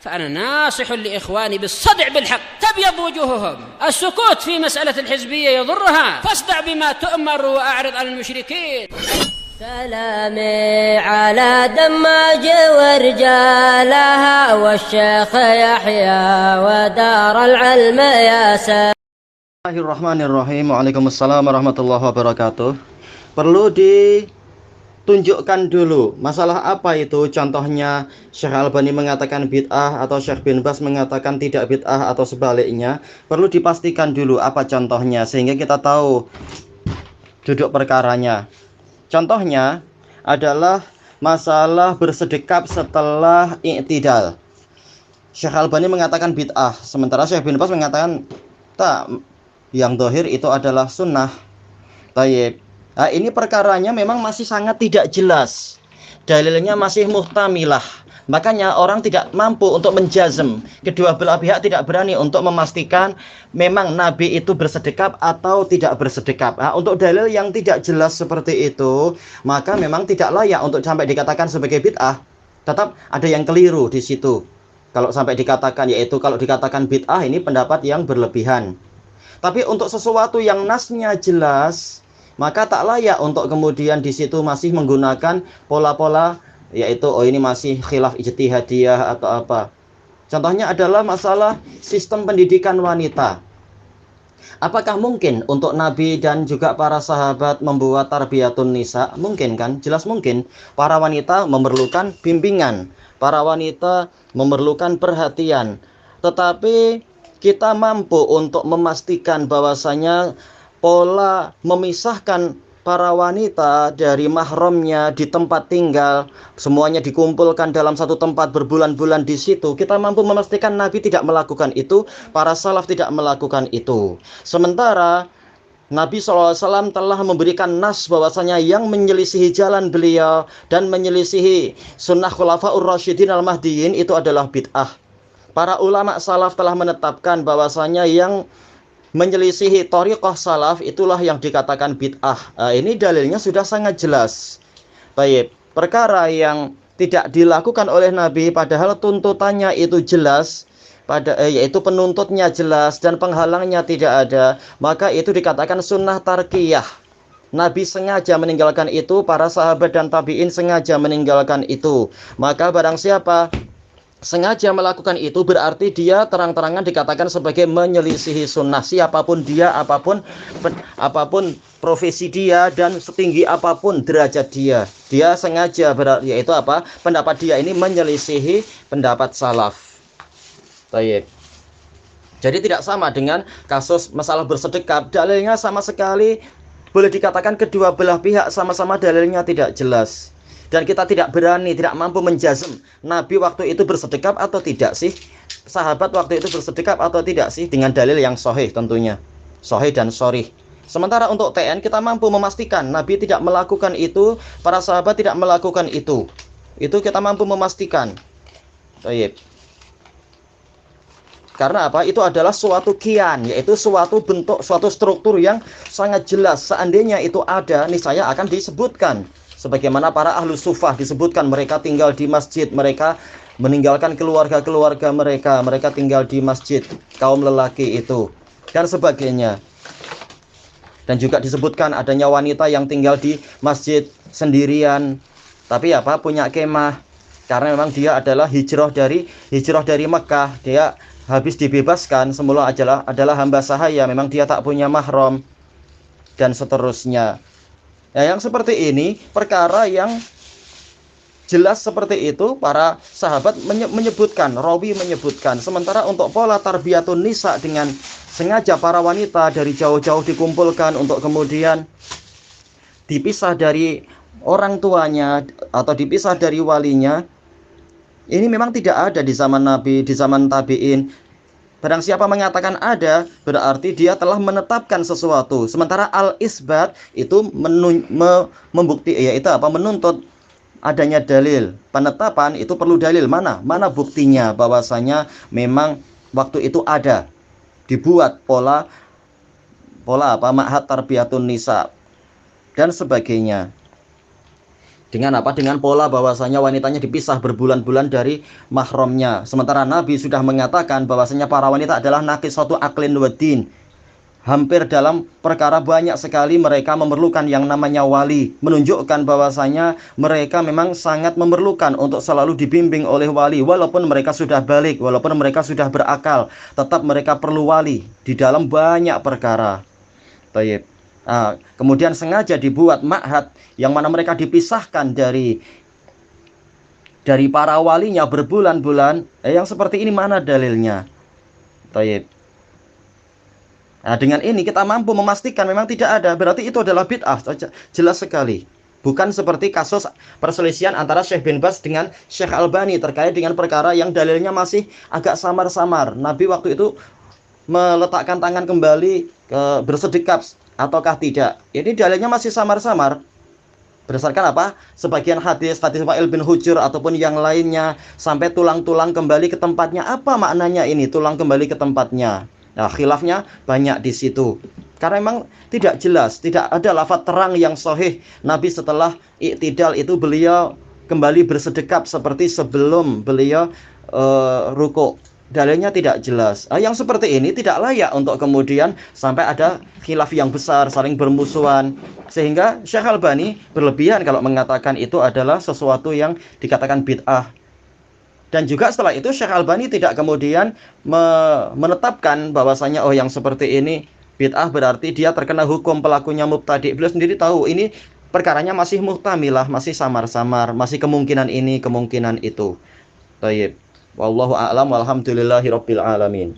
فأنا ناصح لإخواني بالصدع بالحق تبيض وجوههم. السكوت في مسألة الحزبية يضرها، فاصدع بما تؤمر وأعرض عن المشركين. سلامي على دماج ورجالها والشيخ يحيى ودار العلم يا سلام. Bismillahirrahmanirrahim. Waalaikumsalam warahmatullahi wabarakatuh. Perlu ditunjukkan dulu masalah apa itu. Contohnya Syekh Albani mengatakan bid'ah atau Syekh bin Bas mengatakan tidak bid'ah atau sebaliknya. Perlu dipastikan dulu apa contohnya sehingga kita tahu duduk perkaranya. Contohnya adalah masalah bersedekap setelah i'tidal. Syekh Albani mengatakan bid'ah, sementara Syekh bin Bas mengatakan tak, yang dohir itu adalah sunnah. Tayyib. Nah, ini perkaranya memang masih sangat tidak jelas. Dalilnya masih muhtamilah. Makanya orang tidak mampu untuk menjazm. Kedua belah pihak tidak berani untuk memastikan memang Nabi itu bersedekap atau tidak bersedekap. Nah, untuk dalil yang tidak jelas seperti itu, maka memang tidak layak untuk sampai dikatakan sebagai bid'ah. Tetap ada yang keliru di situ. Kalau sampai dikatakan, yaitu kalau dikatakan bid'ah, ini pendapat yang berlebihan. Tapi untuk sesuatu yang nasnya jelas, maka tak layak untuk kemudian di situ masih menggunakan pola-pola, yaitu oh ini masih khilaf ijtihadiyah atau apa. Contohnya adalah masalah sistem pendidikan wanita. Apakah mungkin untuk Nabi dan juga para sahabat membuat tarbiyatun nisa? Mungkin kan? Jelas mungkin. Para wanita memerlukan bimbingan, para wanita memerlukan perhatian. Tetapi kita mampu untuk memastikan bahwasanya pola memisahkan para wanita dari mahramnya di tempat tinggal, semuanya dikumpulkan dalam satu tempat berbulan-bulan di situ. Kita mampu memastikan Nabi tidak melakukan itu, para salaf tidak melakukan itu. Sementara Nabi SAW telah memberikan nas bahwasanya yang menyelisihi jalan beliau dan menyelisihi sunnah khulafaur rasyidin al-mahdiyyin itu adalah bid'ah. Para ulama salaf telah menetapkan bahwasanya yang menyelisihi thariqah salaf itulah yang dikatakan bid'ah. Ini dalilnya sudah sangat jelas. Baik, perkara yang tidak dilakukan oleh Nabi padahal tuntutannya itu jelas, yaitu penuntutnya jelas dan penghalangnya tidak ada, maka itu dikatakan sunnah tarkiyah. Nabi sengaja meninggalkan itu, para sahabat dan tabi'in sengaja meninggalkan itu. Maka barang siapa sengaja melakukan itu berarti dia terang-terangan dikatakan sebagai menyelisihi sunnah. Siapapun dia, apapun profesi dia dan setinggi apapun derajat dia, dia sengaja yaitu apa? Pendapat dia ini menyelisihi pendapat salaf. Baik. Jadi tidak sama dengan kasus masalah bersedekap. Dalilnya sama sekali boleh dikatakan kedua belah pihak sama-sama dalilnya tidak jelas. Dan kita tidak berani, tidak mampu menjazm Nabi waktu itu bersedekap atau tidak sih, sahabat waktu itu bersedekap atau tidak sih, dengan dalil yang sahih tentunya, sahih dan sharih. Sementara untuk TN kita mampu memastikan Nabi tidak melakukan itu, para sahabat tidak melakukan itu kita mampu memastikan. Baik. Karena apa? Itu adalah suatu kian, yaitu suatu bentuk, suatu struktur yang sangat jelas. Seandainya itu ada, niscaya akan disebutkan. Sebagaimana para ahlu sufah disebutkan mereka tinggal di masjid, mereka meninggalkan keluarga-keluarga mereka, mereka tinggal di masjid, kaum lelaki itu, dan sebagainya. Dan juga disebutkan adanya wanita yang tinggal di masjid sendirian, tapi apa? Punya kemah, karena memang dia adalah hijrah dari Mekah, dia habis dibebaskan, semula adalah hamba sahaya, memang dia tak punya mahram, dan seterusnya. Ya, yang seperti ini, perkara yang jelas seperti itu, para sahabat menyebutkan, rawi menyebutkan. Sementara untuk pola tarbiyatun nisa dengan sengaja para wanita dari jauh-jauh dikumpulkan untuk kemudian dipisah dari orang tuanya atau dipisah dari walinya, ini memang tidak ada di zaman Nabi, di zaman tabi'in. Barang siapa mengatakan ada, berarti dia telah menetapkan sesuatu. Sementara al-isbat itu membukti, yaitu apa? Menuntut adanya dalil. Penetapan itu perlu dalil. Mana buktinya bahwasanya memang waktu itu ada dibuat pola apa? Ma'had tarbiyatun nisa dan sebagainya. Dengan apa? Dengan pola bahwasanya wanitanya dipisah berbulan-bulan dari mahramnya. Sementara Nabi sudah mengatakan bahwasanya para wanita adalah naqisatu aqlin wa din. Hampir dalam perkara banyak sekali mereka memerlukan yang namanya wali, menunjukkan bahwasanya mereka memang sangat memerlukan untuk selalu dibimbing oleh wali. Walaupun mereka sudah balik, walaupun mereka sudah berakal, tetap mereka perlu wali di dalam banyak perkara. Baik. Kemudian sengaja dibuat ma'had yang mana mereka dipisahkan dari para walinya berbulan-bulan. Yang seperti ini mana dalilnya? Baik. Dengan ini kita mampu memastikan memang tidak ada. Berarti itu adalah bid'ah, jelas sekali. Bukan seperti kasus perselisihan antara Syekh bin Baz dengan Syekh Albani terkait dengan perkara yang dalilnya masih agak samar-samar. Nabi waktu itu meletakkan tangan kembali bersedekap ataukah tidak. Ini dalilnya masih samar-samar. Berdasarkan apa? Sebagian hadis Wa'il bin Hujur ataupun yang lainnya sampai tulang-tulang kembali ke tempatnya. Apa maknanya ini tulang kembali ke tempatnya? Nah, khilafnya banyak di situ. Karena memang tidak jelas, tidak ada lafaz terang yang sahih. Nabi setelah iktidal itu beliau kembali bersedekap seperti sebelum beliau rukuk. Dalilnya tidak jelas. Yang seperti ini tidak layak untuk kemudian sampai ada khilaf yang besar, saling bermusuhan. Sehingga Syekh Albani berlebihan kalau mengatakan itu adalah sesuatu yang dikatakan bid'ah. Dan juga setelah itu Syekh Albani tidak kemudian menetapkan bahwasanya yang seperti ini bid'ah berarti dia terkena hukum pelakunya mubtadi'. Beliau sendiri tahu ini perkaranya masih muhtamilah, masih samar-samar, masih kemungkinan ini, kemungkinan itu. Baik. Wallahu a'lam walhamdulillahi rabbil alamin.